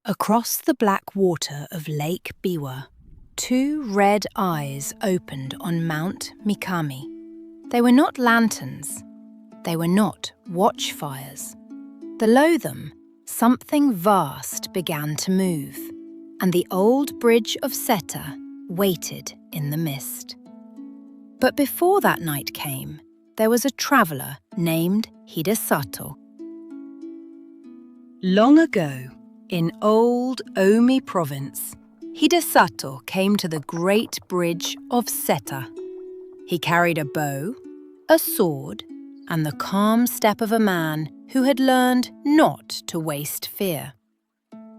Across the black water of Lake Biwa, two red eyes opened on Mount Mikami. They were not lanterns. They were not watchfires. Below them, something vast began to move, and the old bridge of Seta waited in the mist. But before that night came, there was a traveller named Hidesato. Long ago, in old Omi province, Hidesato came to the great bridge of Seta. He carried a bow, a sword, and the calm step of a man who had learned not to waste fear.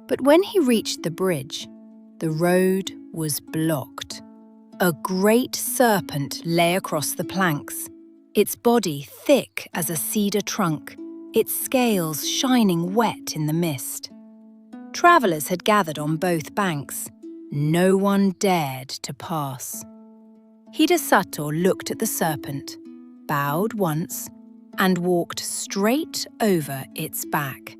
But when he reached the bridge, the road was blocked. A great serpent lay across the planks, its body thick as a cedar trunk, its scales shining wet in the mist. Travellers had gathered on both banks. No one dared to pass. Hidesato looked at the serpent, bowed once, and walked straight over its back.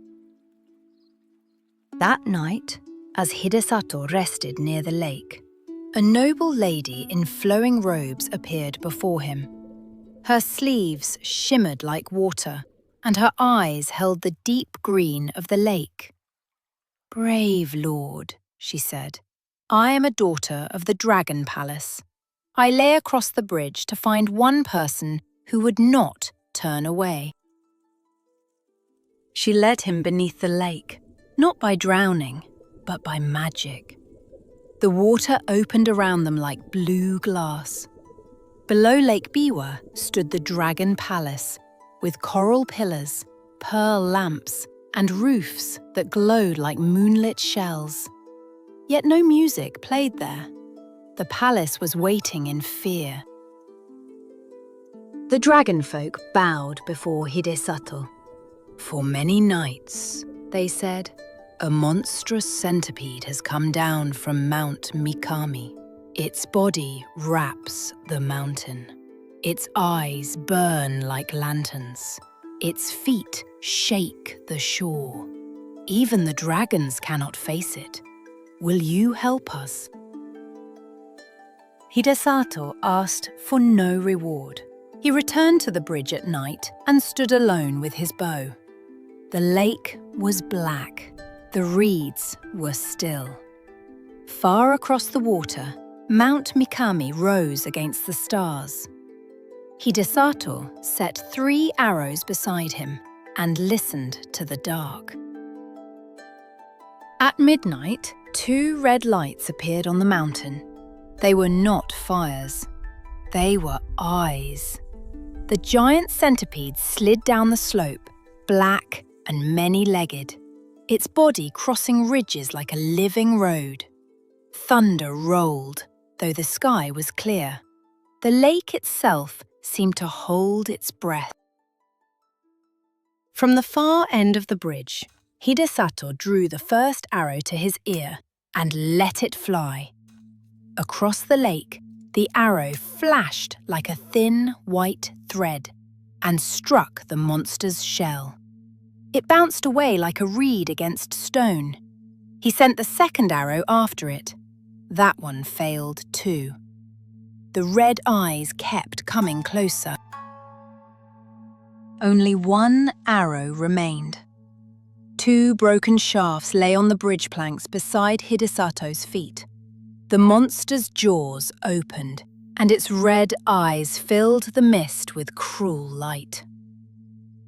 That night, as Hidesato rested near the lake, a noble lady in flowing robes appeared before him. Her sleeves shimmered like water, and her eyes held the deep green of the lake. "Brave lord," she said, "I am a daughter of the Dragon Palace. I lay across the bridge to find one person who would not turn away." She led him beneath the lake, not by drowning, but by magic. The water opened around them like blue glass. Below Lake Biwa stood the Dragon Palace, with coral pillars, pearl lamps, and roofs that glowed like moonlit shells. Yet no music played there. The palace was waiting in fear. The dragon folk bowed before Hidesato. "For many nights," they said, "a monstrous centipede has come down from Mount Mikami. Its body wraps the mountain. Its eyes burn like lanterns. Its feet shake the shore. Even the dragons cannot face it. Will you help us?" Hidesato asked for no reward. He returned to the bridge at night and stood alone with his bow. The lake was black. The reeds were still. Far across the water, Mount Mikami rose against the stars. Hidesato set 3 arrows beside him and listened to the dark. At midnight, 2 red lights appeared on the mountain. They were not fires. They were eyes. The giant centipede slid down the slope, black and many-legged, its body crossing ridges like a living road. Thunder rolled, though the sky was clear. The lake itself seemed to hold its breath. From the far end of the bridge, Hidesato drew the first arrow to his ear and let it fly. Across the lake, the arrow flashed like a thin white thread and struck the monster's shell. It bounced away like a reed against stone. He sent the second arrow after it. That one failed too. The red eyes kept coming closer. Only 1 arrow remained. 2 broken shafts lay on the bridge planks beside Hidesato's feet. The monster's jaws opened, and its red eyes filled the mist with cruel light.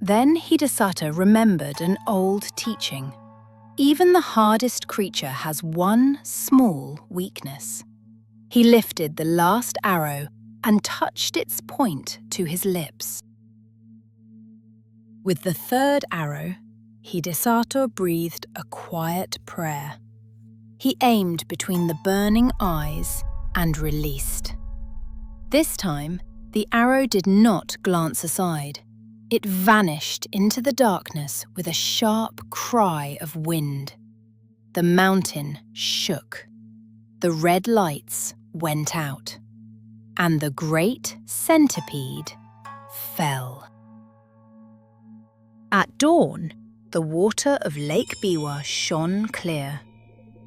Then Hidesato remembered an old teaching. Even the hardest creature has one small weakness. He lifted the last arrow and touched its point to his lips. With the third arrow, Hidesato breathed a quiet prayer. He aimed between the burning eyes and released. This time, the arrow did not glance aside. It vanished into the darkness with a sharp cry of wind. The mountain shook. The red lights went out, and the great centipede fell. At dawn, the water of Lake Biwa shone clear.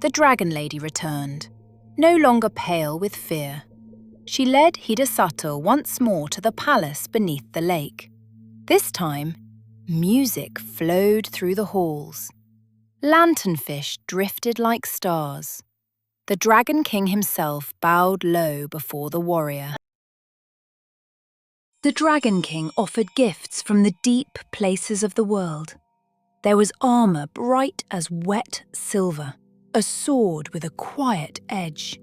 the Dragon Lady returned, no longer pale with fear. She led Hidesato once more to the palace beneath the lake. This time, music flowed through the halls. Lanternfish drifted like stars. The Dragon King himself bowed low before the warrior. The Dragon King offered gifts from the deep places of the world. There was armor bright as wet silver, a sword with a quiet edge,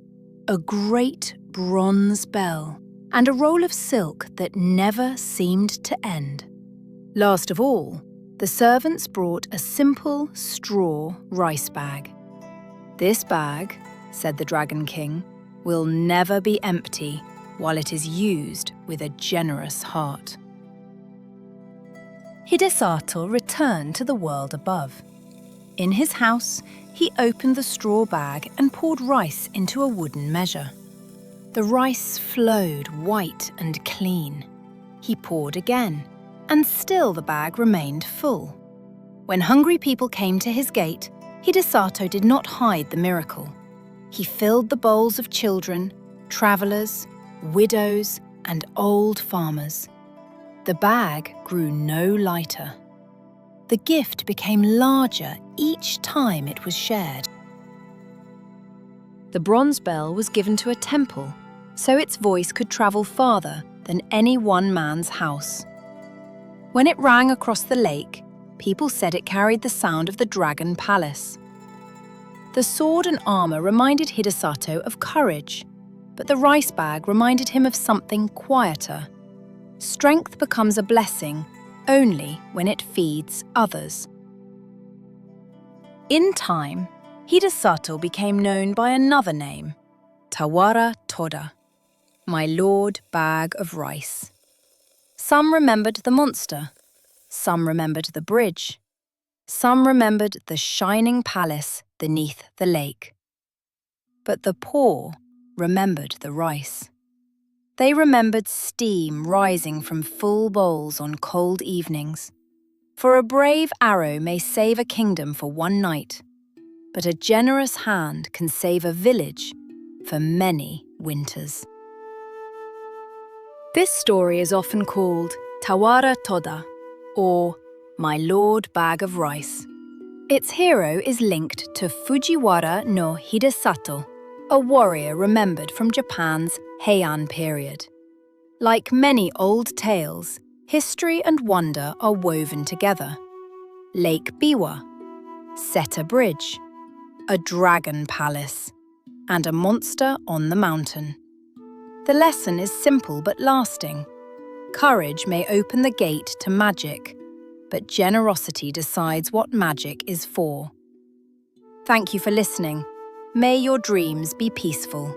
a great bronze bell, and a roll of silk that never seemed to end. Last of all, the servants brought a simple straw rice bag. "This bag," said the Dragon King, "will never be empty while it is used with a generous heart." Hidesato returned to the world above. In his house, he opened the straw bag and poured rice into a wooden measure. The rice flowed white and clean. He poured again, and still the bag remained full. When hungry people came to his gate, Hidesato did not hide the miracle. He filled the bowls of children, travelers, widows, and old farmers. The bag grew no lighter. The gift became larger each time it was shared. The bronze bell was given to a temple, so its voice could travel farther than any one man's house. When it rang across the lake, people said it carried the sound of the Dragon Palace. The sword and armor reminded Hidesato of courage, but the rice bag reminded him of something quieter. Strength becomes a blessing only when it feeds others. In time, Hidesato became known by another name, Tawara Toda, my Lord Bag of Rice. Some remembered the monster, some remembered the bridge, some remembered the shining palace beneath the lake. But the poor remembered the rice. They remembered steam rising from full bowls on cold evenings. For a brave arrow may save a kingdom for one night, but a generous hand can save a village for many winters. This story is often called Tawara Toda, or My Lord Bag of Rice. Its hero is linked to Fujiwara no Hidesato, a warrior remembered from Japan's Heian period. Like many old tales, history and wonder are woven together. Lake Biwa, Seta Bridge, a dragon palace, and a monster on the mountain. The lesson is simple but lasting. Courage may open the gate to magic, but generosity decides what magic is for. Thank you for listening. May your dreams be peaceful.